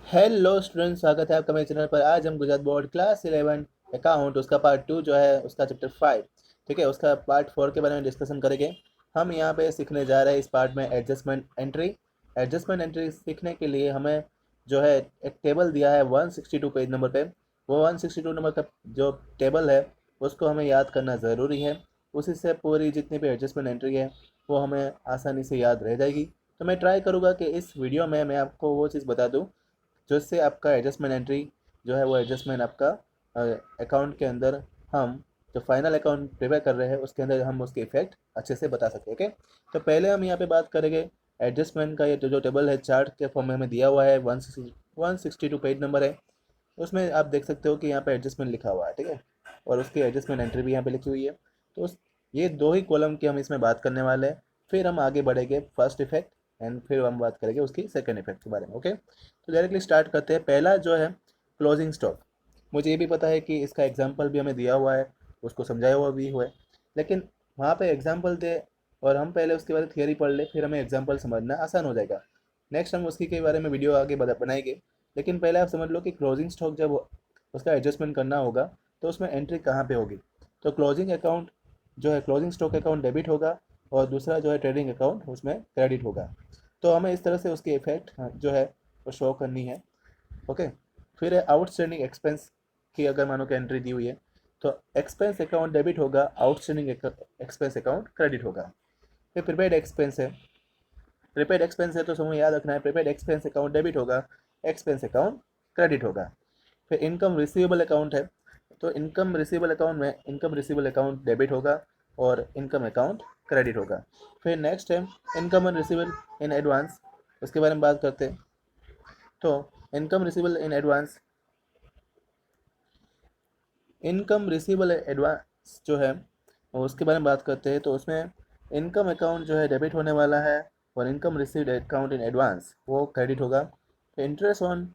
Hello student, स्वागत है आपका मेरे चैनल पर। आज हम गुजरात बोर्ड क्लास 11 अकाउंट उसका पार्ट 2 जो है उसका चैप्टर 5, ठीक है, उसका पार्ट 4 के बारे में डिस्कशन करेंगे। हम यहाँ पे सीखने जा रहे हैं इस पार्ट में एडजस्टमेंट एंट्री। एडजस्टमेंट एंट्री सीखने के लिए हमें जो है एक टेबल दिया है 162 पेज नंबर पे। वो 162 नंबर का जो टेबल है उसको हमें याद करना ज़रूरी है। उसी से पूरी जितनी भी एडजस्टमेंट एंट्री है वो हमें आसानी से याद रह जाएगी। तो मैं ट्राई करूँगा कि इस वीडियो में मैं आपको वो चीज़ बता दूँ जिससे आपका एडजस्टमेंट एंट्री जो है वो एडजस्टमेंट आपका अकाउंट के अंदर हम जो फाइनल अकाउंट प्रिपेयर कर रहे हैं उसके अंदर हम उसके इफेक्ट अच्छे से बता सकें। ओके, तो पहले हम यहाँ पे बात करेंगे एडजस्टमेंट का। ये जो टेबल है चार्ट के फॉर्म में हमें दिया हुआ है 162 पेज नंबर है। उसमें आप देख सकते हो कि यहाँ पे एडजस्टमेंट लिखा हुआ है, ठीक है, और उसकी एडजस्टमेंट एंट्री भी यहाँ पे लिखी हुई है। तो ये दो ही कॉलम की हम इसमें बात करने वाले हैं। फिर हम आगे बढ़ेंगे फर्स्ट इफेक्ट एंड फिर हम बात करेंगे उसकी सेकेंड इफेक्ट के बारे में। ओके, तो डायरेक्टली स्टार्ट करते हैं। पहला जो है क्लोजिंग स्टॉक। मुझे ये भी पता है कि इसका एग्जाम्पल भी हमें दिया हुआ है, उसको समझाया हुआ भी हुआ है, लेकिन वहाँ पे एग्जाम्पल दे और हम पहले उसके बारे में थियरी पढ़ ले, फिर हमें एग्जाम्पल समझना आसान हो जाएगा। नेक्स्ट हम उसकी के बारे में वीडियो आगे बनाएंगे। लेकिन पहले आप समझ लो कि क्लोजिंग स्टॉक जब उसका एडजस्टमेंट करना होगा तो उसमें एंट्री कहाँ पे होगी। तो क्लोजिंग अकाउंट जो है क्लोजिंग स्टॉक अकाउंट डेबिट होगा और दूसरा जो है ट्रेडिंग अकाउंट उसमें क्रेडिट होगा। तो हमें इस तरह से उसकी इफेक्ट जो है वो शो करनी है। ओके, फिर है आउटस्टैंडिंग एक्सपेंस की। अगर मानो कि एंट्री दी हुई है तो एक्सपेंस अकाउंट डेबिट होगा, आउटस्टैंडिंग एक्सपेंस अकाउंट क्रेडिट होगा। फिर प्रीपेड एक्सपेंस है। प्रीपेड एक्सपेंस है तो समूह याद रखना है, प्रीपेड एक्सपेंस अकाउंट डेबिट होगा, एक्सपेंस अकाउंट क्रेडिट होगा। फिर इनकम रिसीवेबल अकाउंट है, तो इनकम रिसीवेबल अकाउंट में इनकम रिसीवेबल अकाउंट डेबिट होगा और इनकम अकाउंट क्रेडिट होगा। फिर नेक्स्ट है इनकम रिसीवेबल इन एडवांस, उसके बारे में बात करते हैं। तो income receivable in advance, income receivable advance जो है उसके बारे में बात करते हैं। तो उसमें इनकम अकाउंट जो है डेबिट होने वाला है और income received account in advance वो क्रेडिट होगा। तो इंटरेस्ट ऑन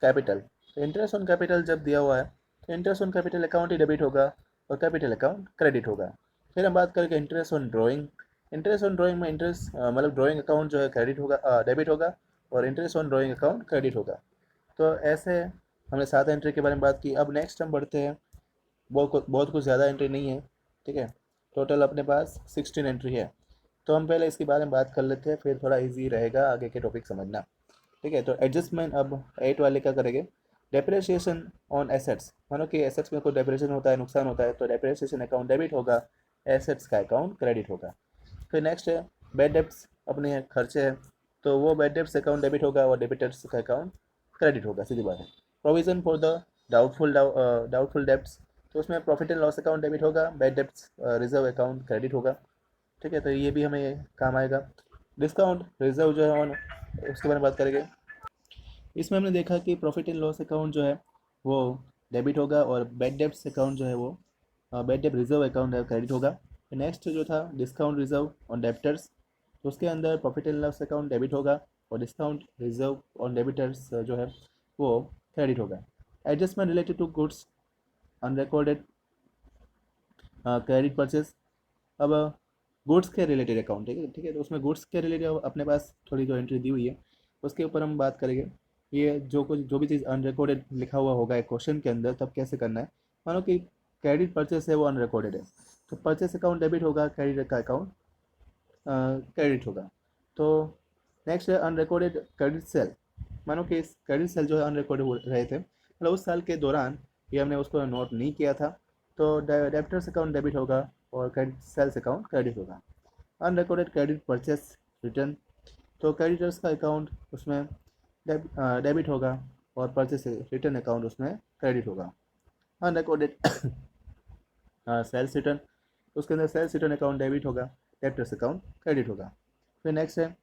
कैपिटल, तो इंटरेस्ट ऑन कैपिटल जब दिया हुआ है तो interest on capital account he debit होगा और कैपिटल अकाउंट क्रेडिट होगा। फिर हम बात करेंगे interest on drawing. Interest on drawing में इंटरेस्ट मतलब ड्राइंग अकाउंट जो है क्रेडिट होगा, डेबिट होगा और interest on drawing account credit होगा। तो ऐसे हमने 7 एंट्री के बारे में बात की। अब नेक्स्ट हम बढ़ते हैं। बहुत कुछ ज़्यादा एंट्री नहीं है, ठीक है, टोटल अपने पास 16 एंट्री है। तो हम पहले इसके बारे में बात कर लेते हैं, फिर थोड़ा इजी रहेगा आगे के टॉपिक समझना। ठीक है, तो एडजस्टमेंट अब 8 वाले का करेंगे। डेप्रिसिएशन ऑन एसेट्स, मानो कि एसेट्स में कोई डेप्रिसिएशन होता है, नुकसान होता है, तो डेप्रिसिएशन अकाउंट डेबिट होगा, एसेट्स का अकाउंट क्रेडिट होगा। फिर नेक्स्ट है बैड डेब्ट्स, अपने खर्चे हैं, तो वो बैड डेब्ट्स अकाउंट डेबिट होगा और डेबिटर्स का अकाउंट क्रेडिट होगा, सीधी बात है। Provision for the doubtful debts, तो उसमें profit and loss account debit होगा, bad debts reserve account credit होगा। ठीक है, तो ये भी हमें काम आएगा। डिस्काउंट रिजर्व जो है ऑन, उसके बारे में बात करेंगे। इसमें हमने देखा कि प्रॉफिट एंड लॉस अकाउंट जो है वो डेबिट होगा और बैड डेब्ट्स अकाउंट जो है वो बैड डेब्ट रिजर्व अकाउंट है क्रेडिट होगा। नेक्स्ट जो था डिस्काउंट रिजर्व ऑन डेब्टर्स, तो उसके अंदर profit and loss account debit होगा और डिस्काउंट रिजर्व ऑन डेबिटर्स जो है वो क्रेडिट होगा। Adjustment related to goods unrecorded credit purchase. अब गुड्स के रिलेटेड अकाउंट, ठीक है, ठीक है, तो उसमें गुड्स के रिलेटेड अपने पास थोड़ी जो एंट्री दी हुई है उसके ऊपर हम बात करेंगे। ये जो भी चीज़ अनरिकॉर्डेड लिखा हुआ होगा एक क्वेश्चन के अंदर तब कैसे करना है। मानो कि क्रेडिट परचेस है वो अनरिकॉर्डेड है, तो परचेस अकाउंट डेबिट होगा, क्रेडिट का अकाउंट क्रेडिट होगा। तो नेक्स्ट है अनरिकॉर्डेड क्रेडिट सेल। मानो कि इस क्रेडिट सेल जो है अनरिकॉर्डेड हो रहे थे, मतलब उस साल के दौरान ये हमने उसको नोट नहीं किया था, तो डेबिटर्स अकाउंट डेबिट होगा और क्रेडिट सेल्स अकाउंट क्रेडिट होगा। अनरिकॉर्डेड क्रेडिट परचेस रिटर्न, तो क्रेडिटर्स का अकाउंट उसमें डेबिट होगा और परचेस रिटर्न अकाउंट उसमें क्रेडिट होगा। अनरिकॉर्डेड सेल्स रिटर्न, उसके अंदर सेल्स रिटर्न अकाउंट डेबिट होगा, डेबिटर्स अकाउंट क्रेडिट होगा। फिर नेक्स्ट है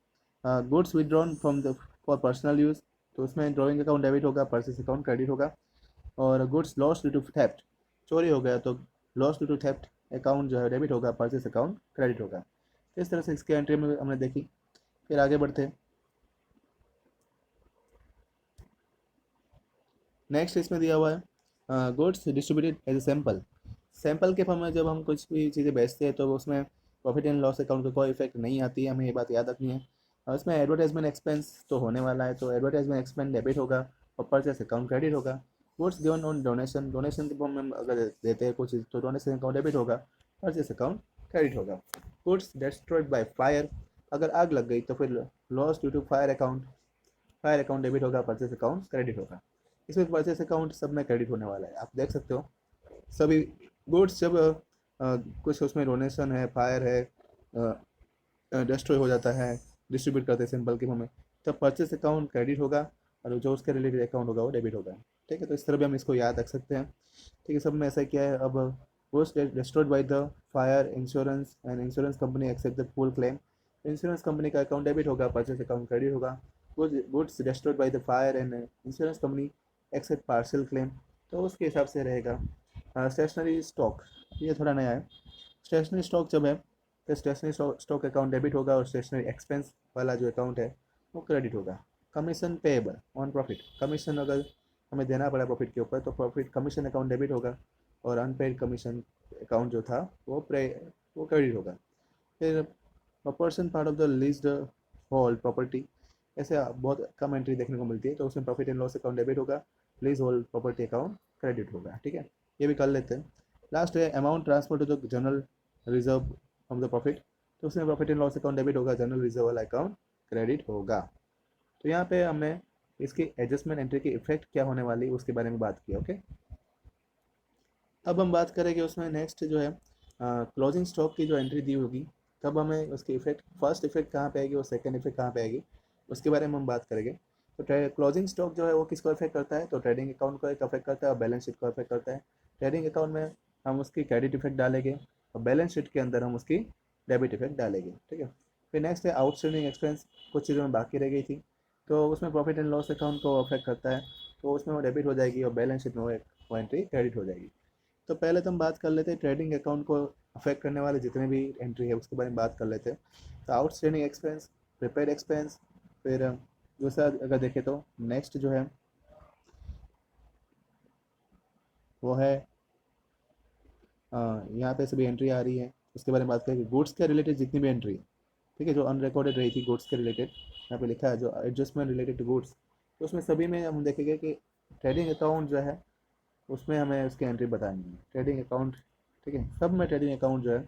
goods withdrawn from the for personal use, तो उसमें ड्रॉइंग अकाउंट डेबिट होगा, परचेस अकाउंट क्रेडिट होगा। और goods lost due to theft, चोरी हो गया तो lost due to theft account जो है डेबिट होगा, परचेस अकाउंट क्रेडिट होगा। इस तरह से इसकी एंट्री में हमने देखी। फिर आगे बढ़ते हैं। नेक्स्ट इसमें दिया हुआ है goods distributed as a sample. Sample के फॉर्म में जब हम कुछ भी चीज़ें बेचते हैं तो उसमें प्रॉफिट एंड लॉस अकाउंट का कोई इफेक्ट नहीं आती है, हमें ये बात याद रखनी है। और इसमें एडवर्टाइजमेंट एक्सपेंस तो होने वाला है, तो एडवर्टाइजमेंट एक्सपेंस डेबिट होगा और परचेस अकाउंट क्रेडिट होगा। Goods given on donation, donation के फॉर्म में अगर देते हैं कुछ तो डोनेशन अकाउंट डेबिट होगा, परचेस अकाउंट क्रेडिट होगा। गुड्स डिस्ट्रॉयड बाय फायर, अगर आग लग गई तो फिर loss due to fire account debit होगा, परचेस अकाउंट क्रेडिट होगा। इसमें परचेस अकाउंट सब में क्रेडिट होने वाला है, आप देख सकते हो। सभी गुड्स जब कुछ उसमें डोनेशन है, फायर है, डिस्ट्रॉय हो जाता है, डिस्ट्रीब्यूट करते हैं सिंपल के फॉर्म में, तब परचेस अकाउंट क्रेडिट होगा और जो उसके रिलेटेड अकाउंट होगा वो डेबिट होगा। ठीक है, तो इस तरह भी हम इसको याद रख सकते हैं। ठीक है, सब में ऐसा क्या है, अब goods destroyed by the fire insurance and insurance company accept the full claim, insurance company का अकाउंट डेबिट होगा, परचेस अकाउंट क्रेडिट होगा। Goods destroyed by the fire and insurance company accept partial claim, तो उसके हिसाब से रहेगा। Stationery stock, ये थोड़ा नया है। स्टेशनरी स्टॉक जब है तो स्टेशनरी स्टॉक अकाउंट डेबिट होगा और स्टेशनरी एक्सपेंस वाला जो अकाउंट है वो क्रेडिट होगा। Commission payable on profit, commission अगर हमें देना पड़ा प्रॉफिट के ऊपर तो प्रॉफिट कमीशन अकाउंट डेबिट होगा और अनपेड कमीशन अकाउंट जो था वो क्रेडिट होगा। फिर proportion part of the leased hold property, ऐसे बहुत कम एंट्री देखने को मिलती है, तो उसमें profit and loss account debit होगा, leasehold property account credit होगा। ठीक है, ये भी कर लेते हैं। लास्ट है amount transfer to the general reserve from the profit, तो उसमें profit and loss account debit होगा, जनरल रिजर्व वाला अकाउंट क्रेडिट होगा। तो यहाँ पे हमने इसकी एडजस्टमेंट एंट्री की इफेक्ट क्या होने वाली उसके बारे में बात की। ओके, अब हम बात करेंगे उसमें नेक्स्ट जो है क्लोजिंग स्टॉक की जो एंट्री दी होगी, तब हमें उसकी इफेक्ट, फर्स्ट इफेक्ट कहाँ पे आएगी और सेकंड इफेक्ट कहाँ पे आएगी उसके बारे में हम बात करेंगे। तो क्लोजिंग स्टॉक जो है वो किसको इफेक्ट करता है, तो ट्रेडिंग अकाउंट को एक अफेक्ट करता है और बैलेंस शीट को अफेक्ट करता है। ट्रेडिंग अकाउंट में हम उसकी क्रेडिट इफेक्ट डालेंगे और बैलेंस शीट के अंदर हम उसकी डेबिट इफेक्ट डालेंगे। ठीक है, फिर नेक्स्ट है आउटस्टैंडिंग एक्सपेंस, कुछ चीज़ों में बाकी रह गई थी तो उसमें प्रॉफिट एंड लॉस अकाउंट को अफेक्ट करता है, तो उसमें वो डेबिट हो जाएगी और बैलेंस शीट में वो एंट्री क्रेडिट हो जाएगी। तो पहले तो हम बात कर लेते हैं ट्रेडिंग अकाउंट को अफेक्ट करने वाले जितने भी एंट्री है उसके बारे में बात कर लेते हैं। तो आउटस्टैंडिंग एक्सपेंस, प्रीपेड एक्सपेंस, फिर दूसरा अगर देखें तो नेक्स्ट जो है वो है यहाँ पे सभी एंट्री आ रही है, उसके बारे में बात करेंगे। गुड्स के रिलेटेड जितनी भी एंट्री है, ठीक है, जो अनरिकॉर्डेड रही थी गुड्स के रिलेटेड, यहाँ पे लिखा है जो एडजस्टमेंट रिलेटेड टू गुड्स, तो उसमें सभी में हम देखेंगे कि ट्रेडिंग अकाउंट जो है उसमें हमें उसकी एंट्री बतानी है। ट्रेडिंग अकाउंट, ठीक है, सब में ट्रेडिंग अकाउंट जो है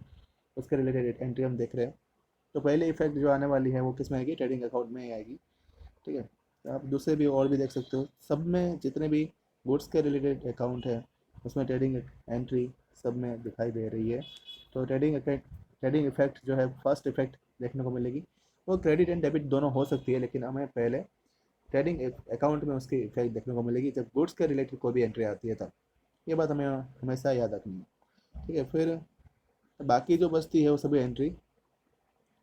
उसके रिलेटेड एंट्री हम देख रहे हैं। तो पहले इफेक्ट जो आने वाली है वो किस में आएगी, ट्रेडिंग अकाउंट में ही आएगी। ठीक है, तो आप दूसरे भी और भी देख सकते हो, सब में जितने भी गुड्स के रिलेटेड अकाउंट है उसमें ट्रेडिंग एंट्री सब में दिखाई दे रही है। तो ट्रेडिंग इफेक्ट जो है फर्स्ट इफेक्ट देखने को मिलेगी, वो क्रेडिट एंड डेबिट दोनों हो सकती है, लेकिन हमें पहले ट्रेडिंग अकाउंट में उसकी इफेक्ट देखने को मिलेगी जब गुड्स के रिलेटेड कोई भी एंट्री आती है तब। ये बात हमें हमेशा याद रखनी है। ठीक है, फिर बाकी जो बचती है वो सभी entry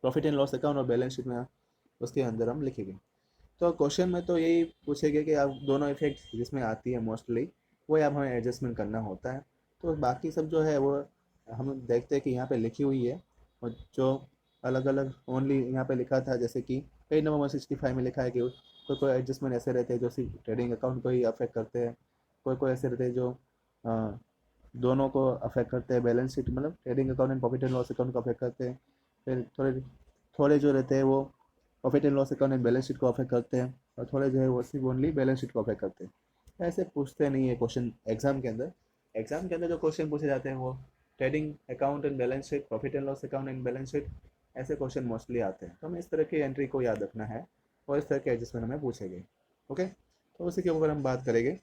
profit and loss account और बैलेंस शीट में उसके अंदर हम लिखेंगे। तो क्वेश्चन में तो यही पूछेंगे कि आप दोनों इफेक्ट जिसमें आती है मोस्टली वो आप हमें एडजस्टमेंट करना होता है। तो बाकी सब जो है वो हम देखते हैं कि यहाँ पे लिखी हुई है, और जो अलग अलग ओनली यहाँ पे लिखा था, जैसे कि पेज नंबर 165 में लिखा है कि कोई कोई एडजस्टमेंट ऐसे रहते हैं जो सिर्फ ट्रेडिंग अकाउंट को ही अफेक्ट करते हैं, कोई कोई ऐसे रहते हैं जो अ, दोनों को अफेक्ट करते हैं, बैलेंस शीट मतलब trading account and profit and loss account को अफेक्ट करते हैं। फिर थोड़े थोड़े जो रहते हैं वो profit and loss account and balance sheet को अफेक्ट करते हैं, और थोड़े जो है वो सिर्फ ओनली बैलेंस शीट को अफेक्ट करते हैं। ऐसे पूछते नहीं है क्वेश्चन एग्जाम के अंदर। एग्जाम के अंदर जो क्वेश्चन पूछे जाते हैं वो trading account and balance sheet, profit and loss account and balance sheet, ऐसे क्वेश्चन मोस्टली आते हैं। तो हमें इस तरह की एंट्री को याद रखना है और इस तरह के एडजस्टमेंट हमें पूछेंगे। ओके, तो उसी के ऊपर हम बात करेंगे।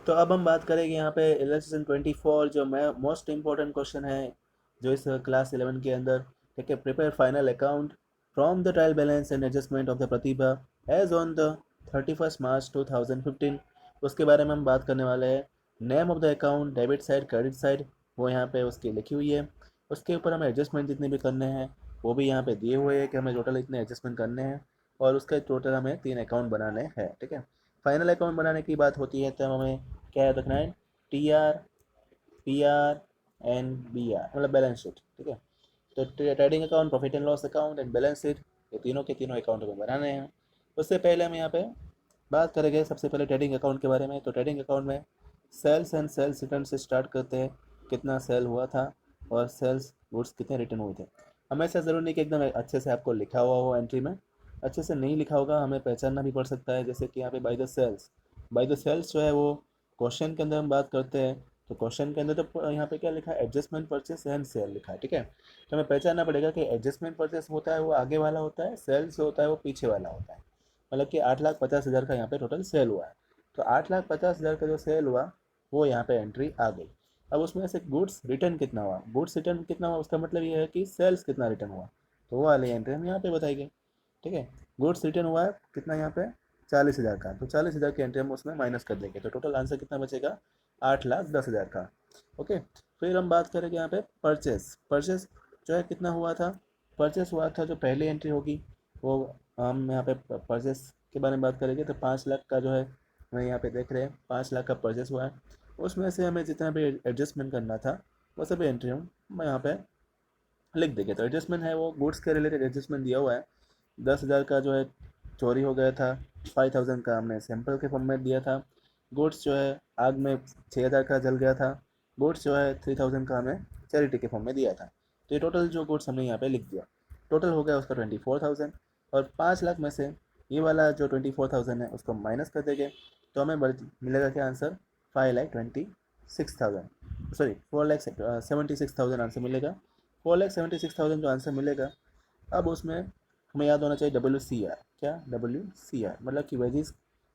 तो अब हम बात करेंगे यहाँ पे इलेक्शन 24 जो मैं मोस्ट इंपॉर्टेंट क्वेश्चन है जो इस क्लास 11 के अंदर। ठीक है, prepare final account from the trial balance and adjustment of the Pratibha as on the 31 March 2015, उसके बारे में हम बात करने वाले हैं। Name of the account, debit side, credit side, वो यहाँ पे उसकी लिखी हुई है। उसके ऊपर हमें एडजस्टमेंट जितने भी करने हैं वो भी यहाँ पे दिए हुए हैं कि हमें टोटल इतने एडजस्टमेंट करने हैं, और उसके टोटल हमें 3 अकाउंट बनाने हैं। ठीक है, फाइनल अकाउंट बनाने की बात होती है तो हमें क्या याद रखना है, T R, P R and B R, मतलब बैलेंस शीट। ठीक है, तो trading account, profit and loss account and balance sheet, ये तीनों के तीनों अकाउंट हमें बनाने हैं। उससे पहले हम यहाँ पे बात करेंगे सबसे पहले ट्रेडिंग अकाउंट के बारे में। तो ट्रेडिंग अकाउंट में सेल्स एंड सेल्स रिटर्न से स्टार्ट करते हैं, कितना सेल हुआ था और सेल्स गुड्स कितने रिटर्न हुए थे। हमेशा ज़रूरी नहीं कि एकदम अच्छे से आपको लिखा हुआ हो एंट्री में, अच्छे से नहीं लिखा होगा, हमें पहचानना भी पड़ सकता है। जैसे कि यहाँ पे by the sales, by the sales जो है वो क्वेश्चन के अंदर हम बात करते हैं, तो क्वेश्चन के अंदर तो यहाँ पे क्या लिखा है, एडजस्टमेंट परचेस एंड सेल लिखा है, ठीक है। तो हमें पहचानना पड़ेगा कि एडजस्टमेंट परचेस होता है वो आगे वाला होता है, सेल्स होता है वो पीछे वाला होता है। मतलब कि 8,50,000 का यहाँ पे टोटल सेल हुआ है, तो 8,50,000 का जो सेल हुआ वो यहाँ पे एंट्री आ गई। अब उसमें से गुड्स रिटर्न कितना हुआ, गुड्स रिटर्न कितना हुआ उसका मतलब ये है कि सेल्स कितना रिटर्न हुआ, तो वो वाली एंट्री हम यहाँ पे बताएंगे, ठीक है। गुड्स रिटर्न हुआ है कितना यहाँ पे, 40,000 का, तो 40,000 की एंट्री हम उसमें माइनस कर देंगे, तो टोटल आंसर कितना बचेगा, 8,10,000 का। ओके, फिर हम बात करेंगे यहाँ पे परचेस, परचेस जो है कितना हुआ था, परचेस हुआ था जो पहली एंट्री होगी वो हम यहाँ पे परचेस के बारे में बात करेंगे, तो 5 लाख का जो है हमें यहाँ पे देख रहे हैं 5 लाख का परचेस हुआ है। उसमें से हमें जितना भी एडजस्टमेंट करना था वो सभी एंट्री हम यहाँ पे लिख देंगे। तो एडजस्टमेंट है वो गुड्स के रिलेटेड एडजस्टमेंट दिया हुआ है, 10,000 का जो है चोरी हो गया था, 5,000 का हमने सैंपल के फॉर्म में दिया था, गुड्स जो है आग में 6,000 का जल गया था, गुड्स जो है 3,000 का हमें चैरिटी के फॉर्म में दिया था। तो ये टोटल जो गुड्स हमने यहाँ पे लिख दिया, टोटल हो गया उसका 24,000, और 5 लाख में से ये वाला जो 24,000 है उसको माइनस कर देंगे, तो हमें मिलेगा क्या आंसर, 5,26,000, सॉरी 4,76,000 आंसर मिलेगा। 4,76,000 जो आंसर मिलेगा, अब उसमें हमें याद होना चाहिए WCR, क्या WCR मतलब कि वेजिस,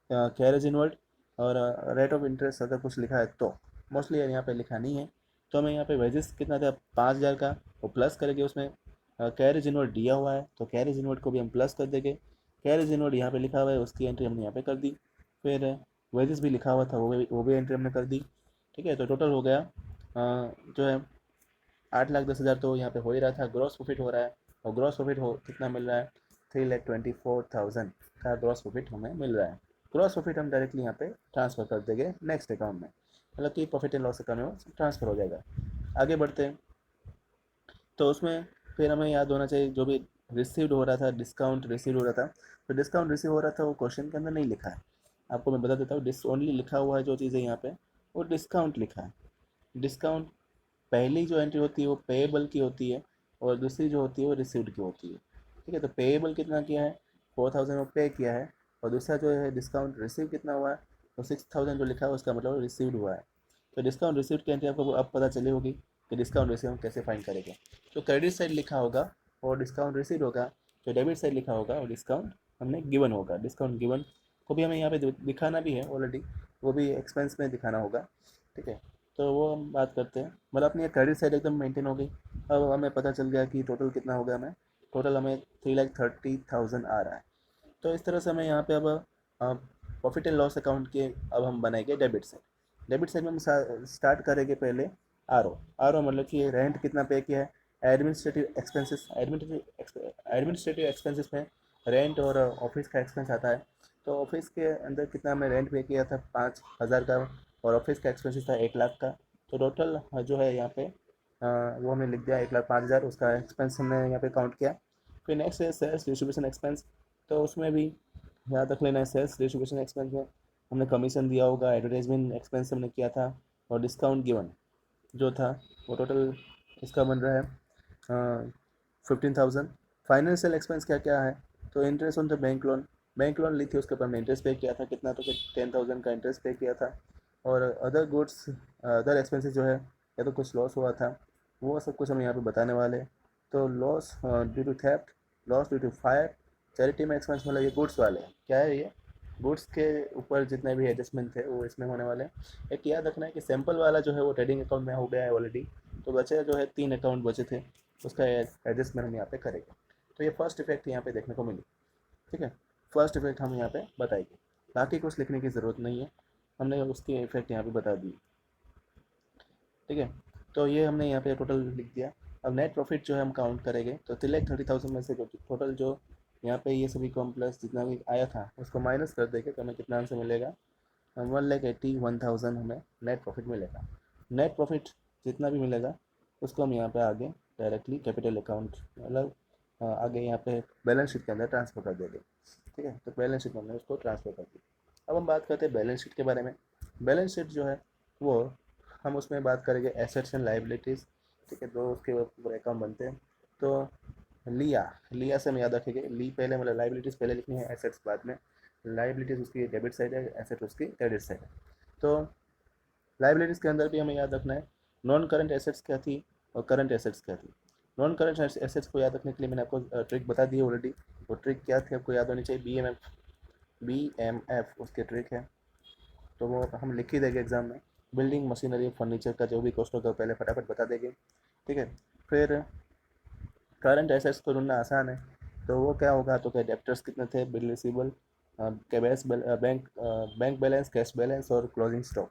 कैरेज इनवर्ड और रेट ऑफ इंटरेस्ट अगर कुछ लिखा है तो, मोस्टली यहाँ पे लिखा नहीं है, तो हमें यहाँ पे वेजिस कितना था 5,000 का, वो प्लस करेंगे उसमें, कैरेज इनवर्ड दिया हुआ है तो कैरेज इनवर्ड को भी हम प्लस कर देंगे, कैरेज इनवर्ड यहाँ पे लिखा हुआ है उसकी एंट्री हमने यहाँ पे कर दी, फिर वेजिस भी लिखा हुआ था वो भी एंट्री हमने कर दी, ठीक है। तो टोटल हो गया जो है 8,10,000 तो यहाँ पे हो ही रहा था, ग्रॉस प्रॉफिट हो रहा है, और ग्रॉस प्रॉफिट हो कितना मिल रहा है, 3,24,000 का ग्रॉस प्रॉफिट हमें मिल रहा है। ग्रॉस प्रॉफिट हम डायरेक्टली यहाँ पे ट्रांसफ़र कर देंगे नेक्स्ट अकाउंट में, मतलब कि प्रॉफिट एंड लॉस अकाउंट में ट्रांसफ़र हो जाएगा। आगे बढ़ते हैं, तो उसमें फिर हमें याद होना चाहिए जो भी रिसीव्ड हो रहा था, डिस्काउंट रिसीव हो रहा था, तो डिस्काउंट रिसीव हो रहा था वो क्वेश्चन के अंदर नहीं लिखा है, आपको मैं बता देता हूँ, ओनली लिखा हुआ है जो चीज़ें यहाँ पे, वो डिस्काउंट लिखा है। डिस्काउंट पहली जो एंट्री होती है वो पेएबल की होती है, और दूसरी जो होती है वो रिसीव्ड की होती है, ठीक है। तो पेएबल कितना किया है, 4,000 वो पे किया है, और दूसरा जो है डिस्काउंट रिसीव कितना हुआ है, तो 6,000 जो लिखा है उसका मतलब रिसीव्ड हुआ है। तो डिस्काउंट रिसीव्ड की एंट्री आपको अब पता चली होगी कि डिस्काउंट रिसीव हम कैसे फाइंड करेंगे। जो क्रेडिट साइड लिखा होगा और डिस्काउंट रिसीव होगा, जो डेबिट साइड लिखा होगा और डिस्काउंट हमने गिवन होगा, डिस्काउंट गिवन को भी हमें यहाँ पे दिखाना भी है ऑलरेडी, वो भी एक्सपेंस में दिखाना होगा, ठीक है। तो वो हम बात करते हैं, मतलब अपनी क्रेडिट साइड एकदम मेंटेन हो गई। अब हमें पता चल गया कि टोटल कितना हो गया, हमें टोटल हमें 3,30,000 आ रहा है। तो इस तरह से हमें यहाँ पे अब प्रॉफिट एंड लॉस अकाउंट के अब हम बनाएंगे डेबिट साइड। डेबिट साइड में हम स्टार्ट करेंगे पहले आर ओ मतलब कि रेंट कितना पे किया है, एडमिनिस्ट्रेटिव एक्सपेंसेस, एडमिनिस्ट्रेटिव एक्सपेंसेस में रेंट और ऑफिस का एक्सपेंस आता है। तो ऑफिस के अंदर कितना हमने रेंट पे किया था 5,000 का, और ऑफिस का एक्सपेंसेस था 1 लाख का, तो टोटल जो है यहाँ पे वो हमने लिख दिया 1,05,000, उसका एक्सपेंस हमने यहाँ पे काउंट किया। फिर नेक्स्ट है सेल्स डिस्ट्रीब्यूशन एक्सपेंस, तो उसमें भी याद रख लेना है, सेल्स डिस्ट्रीब्यूशन एक्सपेंस में हमने कमीशन दिया होगा, एडवर्टाइजमेंट एक्सपेंस हमने किया था, और डिस्काउंट गिवन जो था वो टोटल इसका बन रहा है 15,000। फाइनेंशियल एक्सपेंस क्या क्या है, तो interest on the bank loan ली थी उसके ऊपर हमने इंटरेस्ट पे किया था, कितना तो 10,000 का इंटरेस्ट पे किया था। और अदर गुड्स अदर एक्सपेंसेस जो है, या तो कुछ लॉस हुआ था, वो सब कुछ हम यहाँ पे बताने वाले हैं। तो loss due to theft, loss due to fire, charity में एक्सपेंस मतलब ये गुड्स वाले हैं, क्या है ये, गुड्स के ऊपर जितने भी एडजस्टमेंट थे वो इसमें होने वाले हैं। एक याद रखना है कि सैंपल वाला जो है वो ट्रेडिंग अकाउंट में हो गया है ऑलरेडी, तो बचे जो है 3 अकाउंट बचे थे, उसका एडजस्टमेंट हम यहाँ पे करेंगे। तो ये फर्स्ट इफेक्ट यहाँ पे देखने को मिली, ठीक है, फर्स्ट इफेक्ट हम यहाँ पे बताएंगे, बाकी कुछ लिखने की ज़रूरत नहीं है, हमने उसके इफेक्ट यहाँ पे बता दिए, ठीक है। तो ये हमने यहाँ पे टोटल लिख दिया। अब नेट प्रॉफिट जो है हम काउंट करेंगे, तो 3,30,000 में से टोटल जो यहाँ पे ये सभी कॉम प्लस जितना भी आया था उसको माइनस कर देंगे, तो हमें कितना आंसर मिलेगा, 1,81,000 हमें नेट प्रॉफिट मिलेगा। नेट प्रॉफिट जितना भी मिलेगा उसको हम यहाँ पे आगे डायरेक्टली कैपिटल अकाउंट मतलब आगे यहाँ पे बैलेंस शीट के अंदर ट्रांसफ़र कर देंगे, ठीक है। तो बैलेंस शीट में हमने उसको ट्रांसफ़र कर दिया। अब हम बात करते हैं बैलेंस शीट के बारे में। बैलेंस शीट जो है वो हम उसमें बात करेंगे एसेट्स एंड लाइबिलिटीज़, ठीक है, दो उसके ऊपर अकाउंट बनते हैं। तो लिया, लिया से हम याद रखेंगे, ली पहले मतलब लाइबिलिटीज़ पहले लिखनी है, एसेट्स बाद में। लाइबिलिटीज़ उसकी डेबिट साइड है, एसेट उसकी क्रेडिट साइड है। तो लाइबिलिटीज़ के अंदर भी हमें याद रखना है नॉन करंट एसेट्स क्या थी और करंट एसेट्स क्या थी। नॉन करंट एसेट्स को याद रखने के लिए मैंने आपको ट्रिक बता दी है ऑलरेडी। वो ट्रिक क्या थी आपको याद होनी चाहिए, BMF उसकी ट्रिक है। तो वो हम लिख ही देंगे एग्जाम में। बिल्डिंग मशीनरी फर्नीचर का जो भी कॉस्ट होगा पहले फटाफट बता देंगे, ठीक है। फिर करंट एसेट्स को ढूंढना आसान है, तो वो क्या होगा, तो क्या डेप्टर्स कितने थे, bill receivable, cash, bank balance, cash balance और क्लोजिंग स्टॉक,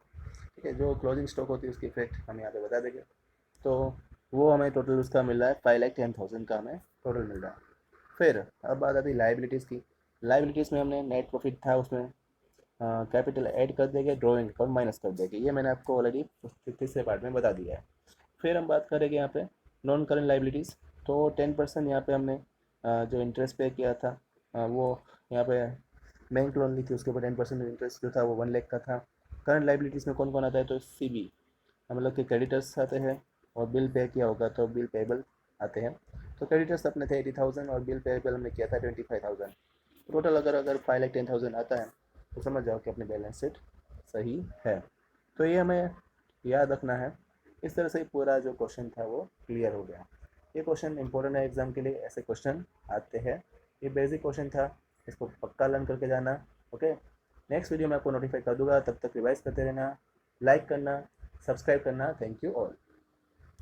ठीक है। जो क्लोजिंग स्टॉक होती है उसकी इफेक्ट हम यहाँ पे बता देंगे। तो वो हमें टोटल उसका मिल रहा है 5,10,000 का हमें टोटल मिल रहा है। फिर अब बात आती है लाइबिलिटीज़ की। लाइबिलिटीज़ में हमने नेट प्रॉफिट था उसमें कैपिटल ऐड कर देंगे, ड्रॉइंग और माइनस कर देंगे, ये मैंने आपको ऑलरेडी तीसरे पार्ट में बता दिया है। फिर हम बात करेंगे यहाँ पे नॉन करंट लाइबिलिटीज़। तो 10% यहाँ पे हमने जो इंटरेस्ट पे किया था, वो यहाँ पे बैंक लोन ली थी, उसके ऊपर 10% इंटरेस्ट जो था वो 1 लाख का था। करंट लाइबिलिटीज़ में कौन कौन आता है, तो CB मतलब कि क्रेडिटर्स आते हैं, और बिल पे किया होगा तो बिल पेबल आते हैं। तो क्रेडिटर्स अपने थे 80,000 और बिल पेबल हमने किया था 25,000। टोटल अगर अगर 5,10,000 आता है तो समझ जाओ कि अपनी बैलेंस शीट सही है। तो ये हमें याद रखना है। इस तरह से पूरा जो क्वेश्चन था वो क्लियर हो गया। ये क्वेश्चन इंपॉर्टेंट है एग्जाम के लिए, ऐसे क्वेश्चन आते हैं। ये बेसिक क्वेश्चन था, इसको पक्का लर्न करके जाना। ओके, नेक्स्ट वीडियो में आपको नोटिफाई कर दूंगा, तब तक रिवाइज करते रहना, लाइक करना, सब्सक्राइब करना। Thank you all.